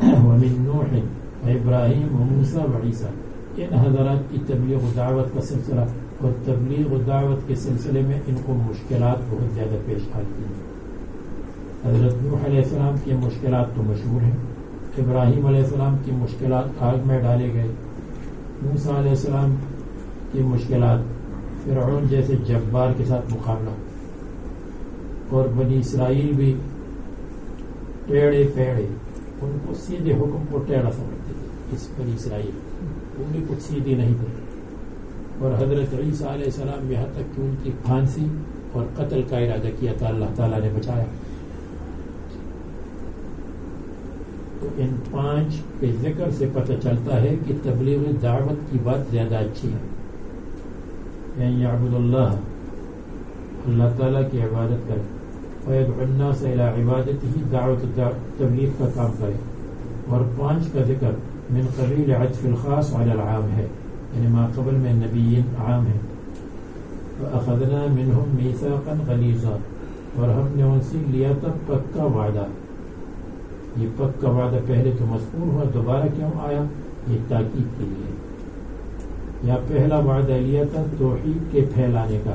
ومن نوح و ابراہیم و موسیٰ و عیسیٰ. ان حضرات کی تبلیغ و دعوت کا سلسلہ اور تبلیغ و دعوت کے سلسلے میں ان کو مشکلات بہت زیادہ پیش آتی ہیں. حضرت نوح علیہ السلام کی مشکلات تو مشہور ہیں. ابراہیم علیہ السلام کی مشکلات آگ میں ڈالے گئے. موسیٰ علیہ السلام کی مشکلات فرعون جیسے جبار کے ساتھ مقابلہ، اور بنی اسرائیل بھی ٹیڑے پیڑے، ان کو سیدھے حکم کو ٹیڑھا سمجھتے تھے. اس بنی اسرائیل انہیں کچھ سیدھی نہیں تھے. اور حضرت عیسیٰ علیہ السلام یہاں تک کہ ان کی پھانسی اور قتل کا ارادہ کیا تھا، اللہ تعالیٰ نے بچایا. تو ان 5 کے ذکر سے پتہ چلتا ہے کہ تبلیغ دعوت کی بات زیادہ اچھی ہے. یعنی یعبد اللہ، اللہ تعالیٰ کی عبادت کرے، وَيَدْعُ النَّاسَ إِلَىٰ عِبَادَتِهِ، دعوت تبلیغ کا کام کرے. اور 5 کا ذکر من قبیل عطف الخاص علی العام ہے، یعنی ما قبل میں نبیین عام ہے. وَأَخَذْنَا مِنْهُمْ مِيثَاقًا غَلِيظًا، اور ہم نے ان سے لیا تھا پکا وعدہ. یہ پکا وعدہ پہلے تو مذکور ہوا، دوبارہ کیوں آیا؟ یہ تاکید کے لیے. یا پہلا وعدہ لیا تھا توحید کے پھیلانے کا،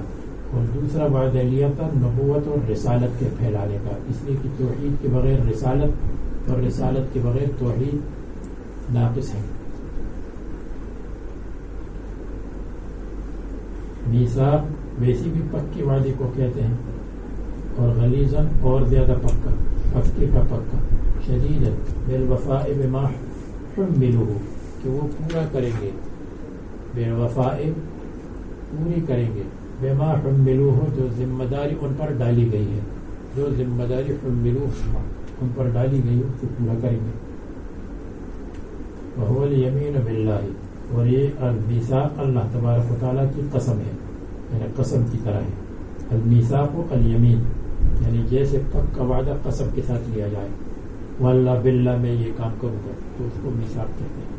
اور دوسرا وعدہ لیا تھا نبوت اور رسالت کے پھیلانے کا. اس لیے کہ توحید کے بغیر رسالت، اور رسالت کے بغیر توحید ناقص ہے. میثاق ویسی بھی پکے وعدے کو کہتے ہیں، اور غلیظاً اور زیادہ پکا، پکے کا پکا. شدیداً بالوفاء بما حملوه، کہ وہ پورا کریں گے، بالوفاء پوری کریں گے، بما حملوه جو ذمہ داری ان پر ڈالی گئی ہے، جو ذمہ داری حملوه ان پر ڈالی گئی ہے تو پورا کریں گے. وهو الیمین باللہ، اور یہ المیثاق اللہ تبارک و تعالیٰ کی قسم ہے، یعنی قسم کی طرح ہے. المیثاق الیمین، یعنی جیسے پکا وعدہ قسم کے ساتھ لیا جائے. واللہ باللہ میں یہ کام کروں گا تو اس کو میثاق کہتے ہیں.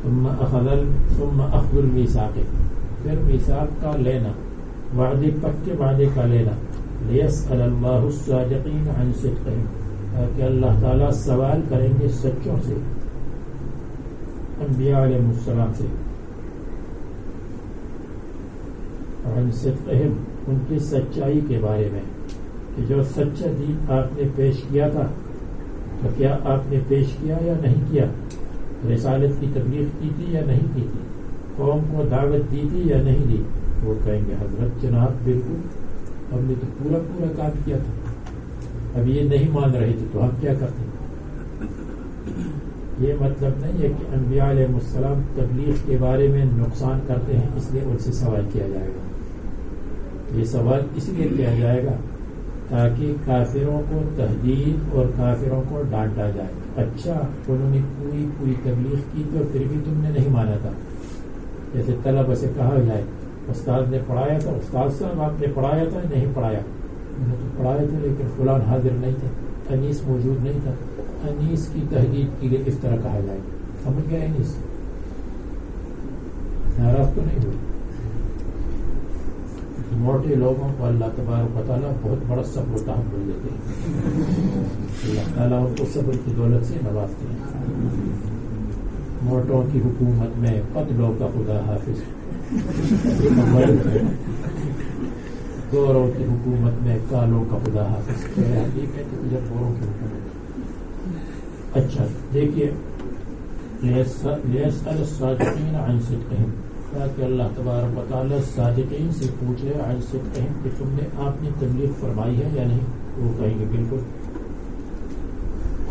ثم اخذ المیثاق، پھر میثاق کا لینا، وعدے پکے وعدے کا لینا. لیسأل اللہ الصادقین عن صدقہم، تاکہ اللہ تعالیٰ سوال کریں گے سچوں سے، انبیاء علیہ السلام سے. عن صدقہم، ان کی سچائی کے بارے میں، کہ جو سچا دین آپ نے پیش کیا تھا تو کیا آپ نے پیش کیا یا نہیں کیا؟ رسالت کی تبلیغ کی تھی یا نہیں کی تھی؟ قوم کو دعوت دی تھی یا نہیں دی؟ وہ کہیں گے حضرت جناب بالکل، ہم نے تو پورا پورا کام کیا تھا. اب یہ نہیں مان رہے تھے تو ہم کیا کرتے؟ یہ مطلب نہیں ہے کہ انبیاء علیہ السلام تبلیغ کے بارے میں نقصان کرتے ہیں اس لیے ان سے سوال کیا جائے گا. یہ سوال اس لیے کیا جائے گا تاکہ کافروں کو تہدید اور کافروں کو ڈانٹا جائے. اچھا انہوں نے پوری پوری تبلیغ کی تو پھر بھی تم نے نہیں مانا تھا. جیسے طلبہ سے کہا جائے استاد نے پڑھایا تھا، استاد صاحب آپ نے پڑھایا تھا نہیں پڑھایا؟ میں نے تو پڑھایا تھا لیکن فلان حاضر نہیں تھا، انیس موجود نہیں تھا. انیس کی تہدید کے لیے اس طرح کہا جائے. سمجھ گیا؟ انیس ناراض تو نہیں ہوئی. موٹے لوگوں کو اللہ تبارک و تعالیٰ بہت بڑا صبر و تحمل دیتے ہیں. اللہ تعالیٰ ان کو صبر کی دولت سے نوازتے ہیں. موٹوں کی حکومت میں پتلوں کا خدا حافظ، گوروں کی حکومت میں کالوں کا خدا حافظ. گوروں کی حکومت. اچھا دیکھیے، لیسأل الصادقین عن صدقہم، تاکہ اللہ تبارک و تعالیٰ صادقین سے پوچھے عن صدقہم کہ تم نے آپ نے تبلیغ فرمائی ہے یا نہیں. وہ کہیں گے بالکل.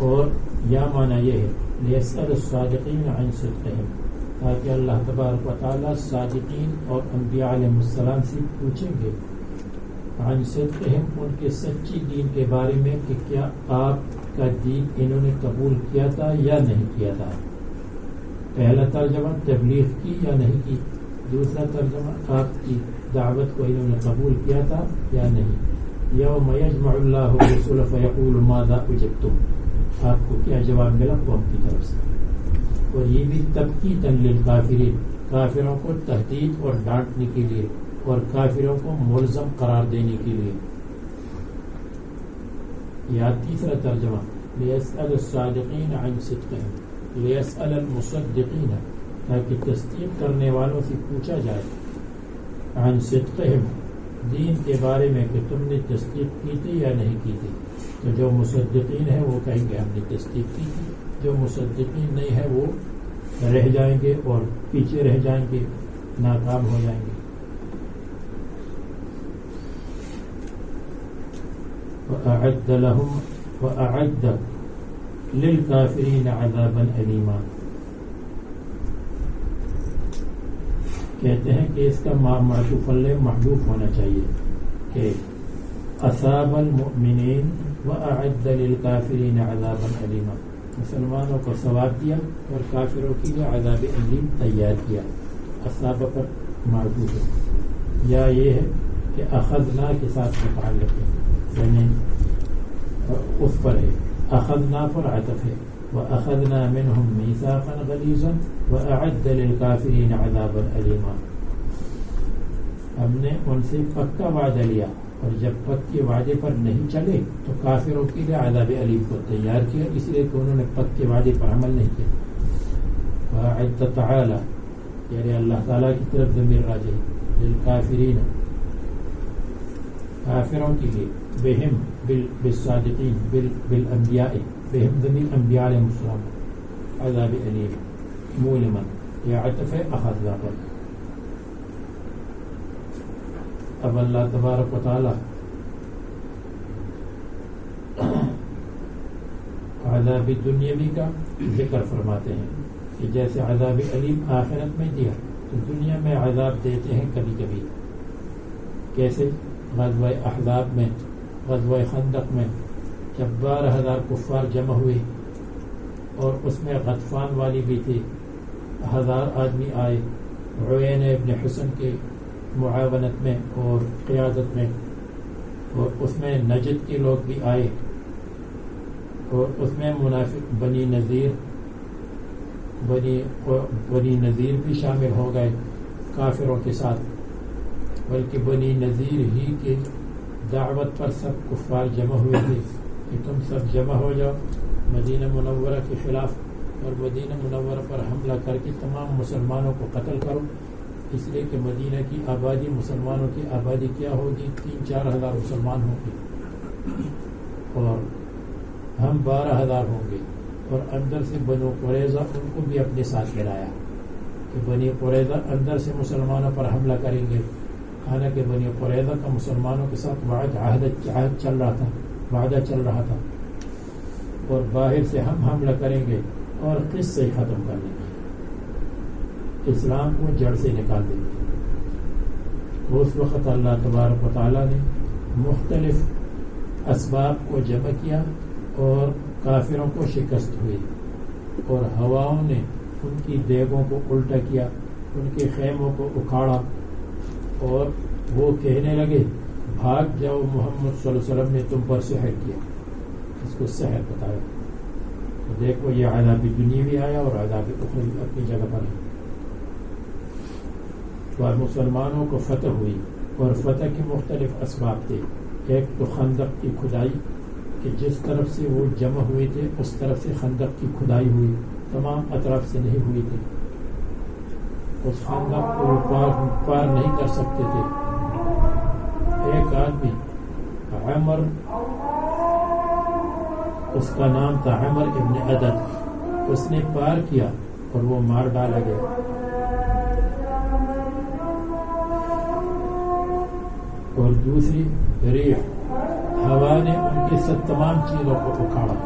اور یا معنی یہ ہے لیسأل الصادقین عن صدقہم، تاکہ اللہ تبارک و تعالیٰ صادقین اور انبیاء علیہ السلام سے پوچھیں گے عن صدقہم، ان کے سچی دین کے بارے میں کہ کیا آپ کا دین انہوں نے قبول کیا تھا یا نہیں کیا تھا. پہلا ترجمہ تبلیغ کی یا نہیں کی، دوسرا ترجمہ آپ کی دعوت کو انہوں نے قبول کیا تھا یا نہیں. یوم یجمع اللہ الرسل فیقول ماذا اجبتم، آپ کو کیا جواب ملا قوم کی طرف سے. اور یہ بھی تبکیتا للکافرین، کافروں کو تہدید اور ڈانٹنے کے لیے اور کافروں کو ملزم قرار دینے کے لیے. یا تیسرا ترجمہ لیسأل الصادقین عن صدقہم، لیسأل المصدقین، تاکہ تصدیق کرنے والوں سے پوچھا جائے عن صدقہم، دین کے بارے میں کہ تم نے تصدیق کی تھی یا نہیں کی تھی. تو جو مصدقین ہیں وہ کہیں گے ہم نے تصدیق کی تھی، جو مصدقین نہیں ہے وہ رہ جائیں گے اور پیچھے رہ جائیں گے، ناکام ہو جائیں گے. وَأَعَدَّ لَهُمْ وَأَعَدَّ لِلْكَافِرِينَ عَذَابًا أَلِيمًا. کہتے ہیں کہ اس کا معطوف علیہ محذوف ہونا چاہیے کہ اصاب المؤمنین وَأَعَدَّ لِلْكَافِرِينَ عَذَابًا أَلِيمًا، مسلمانوں کو ثواب دیا اور کافروں کے لیے عذاب علیم تیار کیا. اصاب پر معطوف ہے. یا یہ ہے کہ اخذنا کے ساتھ متعلق ہے، یعنی اس پر ہے، اخذنا پر عطف ہے. وَأَخَذْنَا مِنْهُمْ مِيثَاقًا غَلِيظًا وَأَعَدَّ لِلْكَافِرِينَ عَذَابًا أَلِيمًا. ہم نے ان سے پکا وعدہ لیا اور جب پکے وعدے پر نہیں چلے تو کافروں کے لیے عذاب علیم کو تیار کیا، اس لیے کہ انہوں نے پکے وعدے پر عمل نہیں کیا. وَأَعَدَّ تَعَالَى، یعنی اللہ تعالیٰ کی طرف ضمیر راجع ہے، للکافرین، کافروں کے لیے، بہم بالصادقین بالانبیاء، بہم ضمیر انبیاء علیہ السلام، عذاب علیم مولما، یہ عطف ہے اخذنا پر. اب اللہ تبارک و تعالی عذاب دنیاوی کا ذکر فرماتے ہیں کہ جیسے عذاب علیم آخرت میں دیا تو دنیا میں عذاب دیتے ہیں کبھی کبھی. کیسے؟ غزوہ احزاب میں، غزوہ خندق میں جب 12,000 کفار جمع ہوئے اور اس میں غطفان والی بھی تھی، 1000 آدمی آئے عیین ابن حسن کے معاونت میں اور قیادت میں، اور اس میں نجد کے لوگ بھی آئے، اور اس میں منافق بنی نذیر بھی شامل ہو گئے کافروں کے ساتھ، بلکہ بنی نذیر ہی کے دعوت پر سب کفار جمع ہوئے تھے کہ تم سب جمع ہو جاؤ مدینہ منورہ کے خلاف اور مدینہ منورہ پر حملہ کر کے تمام مسلمانوں کو قتل کرو، اس لیے کہ مدینہ کی آبادی، مسلمانوں کی آبادی کیا ہوگی، 3-4 ہزار مسلمان ہوں گے اور ہم 12,000 ہوں گے. اور اندر سے بنو قریظہ ان کو بھی اپنے ساتھ ملایا کہ بنی قریظہ اندر سے مسلمانوں پر حملہ کریں گے، حالانکہ بنی قریظہ کا مسلمانوں کے ساتھ عہد چل رہا تھا اور باہر سے ہم حملہ کریں گے اور قصے ختم کر دیں گے، اسلام کو جڑ سے نکال دیں گے. اس وقت اللہ تبارک و تعالیٰ نے مختلف اسباب کو جمع کیا اور کافروں کو شکست ہوئی، اور ہواؤں نے ان کی دیگوں کو الٹا کیا، ان کے خیموں کو اکھاڑا، اور وہ کہنے لگے بھاگ جاؤ، محمد صلی اللہ علیہ وسلم نے تم پر سحر کیا. اس کو سحر بتایا. تو دیکھو یہ عذاب دنیاوی آیا اور عذاب اخروی اپنی جگہ پر ہے. تو مسلمانوں کو فتح ہوئی اور فتح کے مختلف اسباب تھے. ایک تو خندق کی کھدائی کہ جس طرف سے وہ جمع ہوئے تھے اس طرف سے خندق کی کھدائی ہوئی، تمام اطراف سے نہیں ہوئی تھی. اس خندق کو پار نہیں کر سکتے تھے. ایک آدمی عمر، اس کا نام تھا عمر ابن عدد، اس نے پار کیا اور وہ مار ڈالا گیا. اور دوسری ریح ہوا نے ان کی تمام چیزوں کو اکھاڑا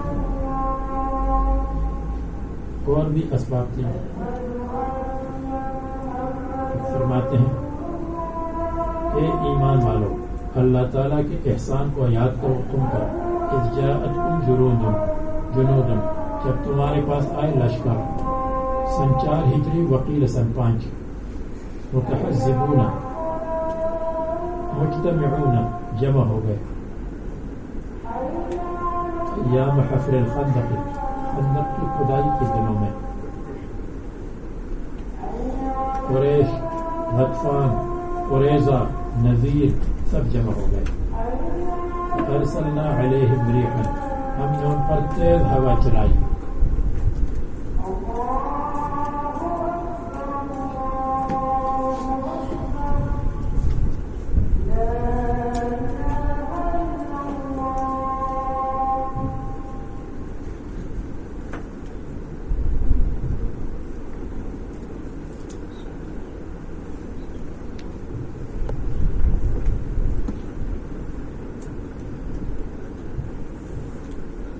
اور بھی اسباب تھے. فرماتے ہیں اے ایمان والو اللہ تعالیٰ کے احسان کو یاد کرو تم پر. اذ جاءتکم جنود جب تمہارے پاس آئے لشکر. سن 4 ہجری وقیل سن 5. متحزبون مجتمعون جمع ہو گئے. ایام حفر الخندق خندق کی کھدائی کے دنوں میں. قریش غطفان قریظہ نذیر سب جمع ہو گئے. ارسلنا علیہم ریحا ہم نے ان پر تیز ہوا چلائی.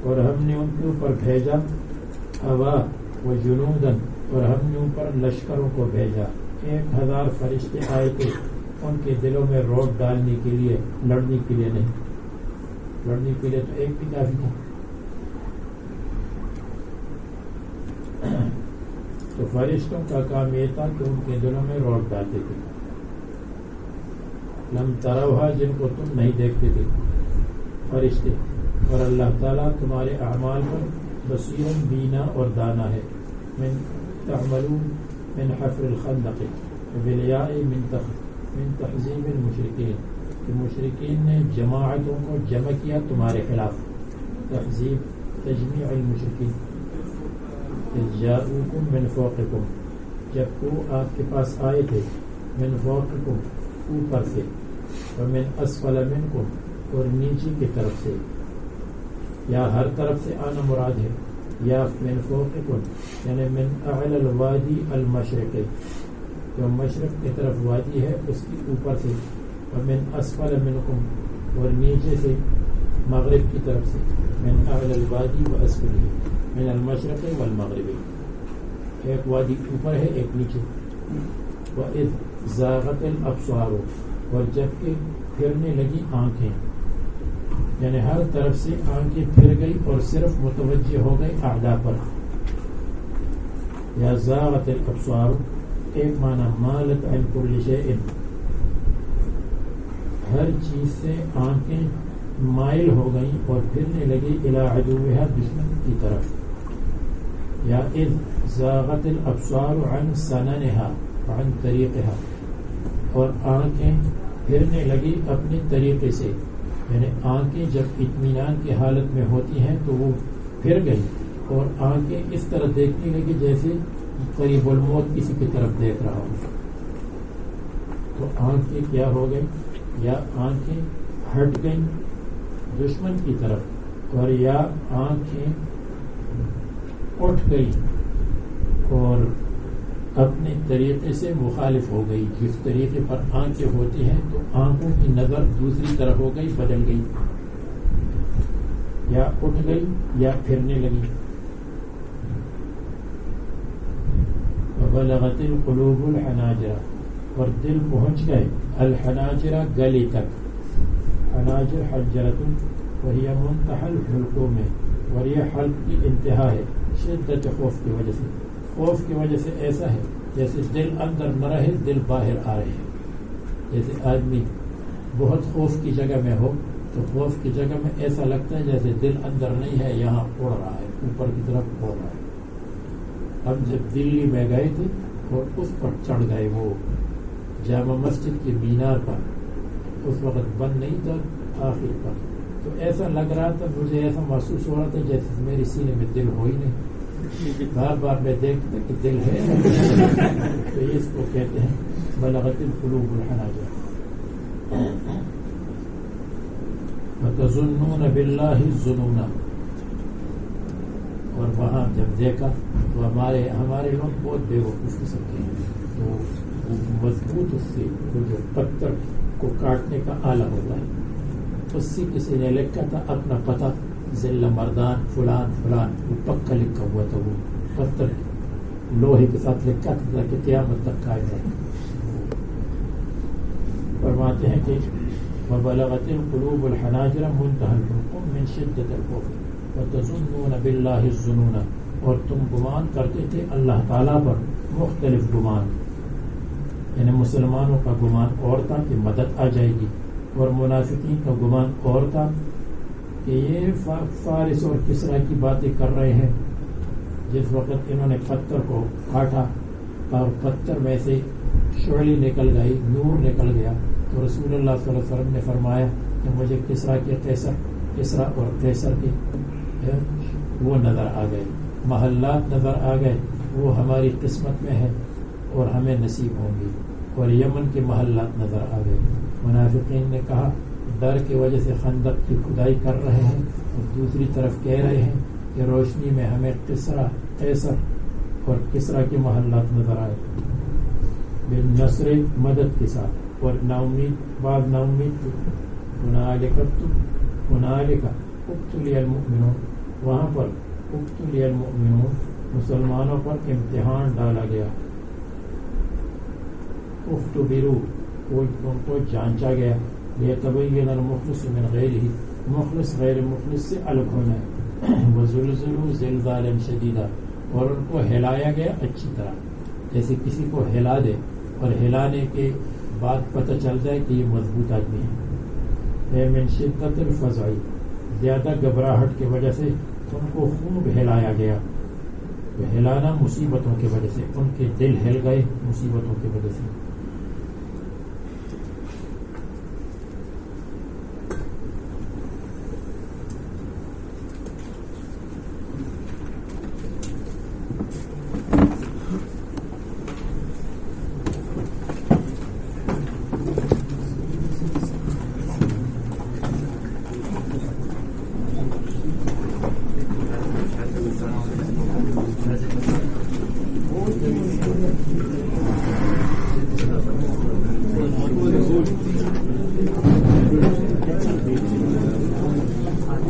اور ہم نے ان کے اوپر بھیجا ہوا و جنودن اور ہم نے اوپر لشکروں کو بھیجا. 1000 فرشتے آئے تھے ان کے دلوں میں روٹ ڈالنے کے لیے, لڑنے کے لیے نہیں. لڑنے کے لیے تو ایک بھی کافی تھا. تو فرشتوں کا کام یہ تھا کہ ان کے دلوں میں روٹ ڈالتے تھے. لم تروہا جن کو تم نہیں دیکھتے تھے فرشتے. اور اللہ تعالیٰ تمہارے اعمال پر بصیر بینا اور دانا ہے. من تعملون من حفر الخندق بالیاء من تحزیب المشرکین کہ مشرکین نے جماعتوں کو جمع کیا تمہارے خلاف. تحزیب تجمیع المشرکین. اذ جاءوکم من فوقکم جب وہ آپ کے پاس آئے تھے. من فوقکم اوپر سے. ومن اسفل منکم اور نیچے کی طرف سے. یا ہر طرف سے آنا مراد ہے. یا من فوقکم یعنی من اعلی الوادی المشرقی جو مشرق کی طرف وادی ہے اس کی اوپر سے. ومن اسفل منکم اور نیچے سے مغرب کی طرف سے. من اعلی الوادی و اسفلی من المشرق والمغربی. ایک وادی اوپر ہے ایک نیچے. وَإِذْ زَاغَتِ الْأَبْصَارُ اور جبکہ پھرنے لگی آنکھیں یعنی ہر طرف سے آنکھیں پھر گئی اور صرف متوجہ ہو گئی اعلیٰ پر. یا زاغت الابصار ایک معنی مالت عن کل شیء ہر چیز سے آنکھیں مائل ہو گئیں اور پھرنے لگی الی عدوها دشمن کی طرف. یا اذ زاغت الابصار عن سننها عن طریقها اور آنکھیں پھرنے لگی اپنی طریقے سے یعنی آنکھیں جب اطمینان کی حالت میں ہوتی ہیں تو وہ پھر گئی اور آنکھیں اس طرح دیکھنے لگی جیسے قریب الموت کسی کی طرف دیکھ رہا ہو. تو آنکھیں کیا ہو گئی یا آنکھیں ہٹ گئیں دشمن کی طرف اور یا آنکھیں اٹھ گئی اور اپنے طریقے سے مخالف ہو گئی. جس طریقے پر آنکھیں ہوتی ہیں تو آنکھوں کی نظر دوسری طرف ہو گئی بدل گئی یا اٹھ گئی یا پھرنے لگی. وبلغت القلوب الحناجر اور دل پہنچ گئے الحناجر گلی تک. حناجر حجرۃ وہی منتہى الحلقوم اور یہ حلق کی انتہا ہے شدت خوف کی وجہ سے. خوف کی وجہ سے ایسا ہے جیسے دل اندر نہ رہے دل باہر آ رہے ہیں. جیسے آدمی بہت خوف کی جگہ میں ہو تو خوف کی جگہ میں ایسا لگتا ہے جیسے دل اندر نہیں ہے یہاں اڑ رہا ہے اوپر کی طرف اڑ رہا ہے. ہم جب دلی میں گئے تھے اور اس پر چڑھ گئے وہ جامع مسجد کی مینار پر. اس وقت بند نہیں تھا آخر پر تو ایسا لگ رہا تھا مجھے ایسا محسوس ہو رہا تھا جیسے میرے سینے میں دل ہو ہی نہیں. بار بار میں دیکھتا کہ دل ہے تو اس کو کہتے ہیں بلغت القلوب الحناجر. وتظنون باللہ الظنون اور وہاں جب دیکھا تو ہمارے لوگ بہت بیوقوف قسم کے ہیں. تو مضبوط اس سے جو پتھر کو کاٹنے کا آلہ ہوتا ہے اس سے کسی نے لکھا تھا اپنا پتہ ضلع مردان فلان فلان، وہ پکا لکھا ہوا تھا، وہ پتھر لوہے کے ساتھ لکھا تھا کہ قیامت تک قائم ہے. فرماتے ہیں کہ وبلغت القلوب الحناجر منتهى الحلقوم من شدت الخوف وتظنون بالله الظنون، اور تم گمان کرتے تھے اللہ تعالیٰ پر مختلف گمان، یعنی مسلمانوں کا گمان اور تھا کہ مدد آ جائے گی، اور منافقین کا گمان اور تھا کہ یہ فارس اور کسرا کی باتیں کر رہے ہیں. جس وقت انہوں نے پتھر کو کاٹا اور پتھر میں سے شعلے نکل گئی، نور نکل گیا، تو رسول اللہ صلی اللہ علیہ وسلم نے فرمایا کہ مجھے کسرا اور قیصر کے وہ نظر آ گئے، محلات نظر آ گئے، وہ ہماری قسمت میں ہے اور ہمیں نصیب ہوں گی، اور یمن کے محلات نظر آ گئے. منافقین نے کہا ڈر کی وجہ سے خندق کی کھدائی کر رہے ہیں، اور دوسری طرف کہہ رہے ہیں کہ روشنی میں ہمیں قیصر اور کسرا کے محلات نظر آئے. بالنصر مدد کے ساتھ، اور نا امید بعد نا امید ہنالک ابتلی المؤمنون، وہاں پر ابتلی المؤمنون مسلمانوں پر امتحان ڈالا گیا. اختبروا، ان کو جانچا گیا. لیتبین المخلص من غیرہ، مخلص غیر مخلص سے الگ ہونا ہے. وزلزلوا زلزالا شدیدا، اور ان کو ہلایا گیا اچھی طرح، جیسے کسی کو ہلا دے اور ہلانے کے بعد پتہ چل جائے کہ یہ مضبوط آدمی ہے. من شدت الفزع، زیادہ گھبراہٹ کی وجہ سے ان کو خوب ہلایا گیا. ہلانا مصیبتوں کی وجہ سے، ان کے دل ہل گئے مصیبتوں کی وجہ سے.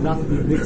Not the big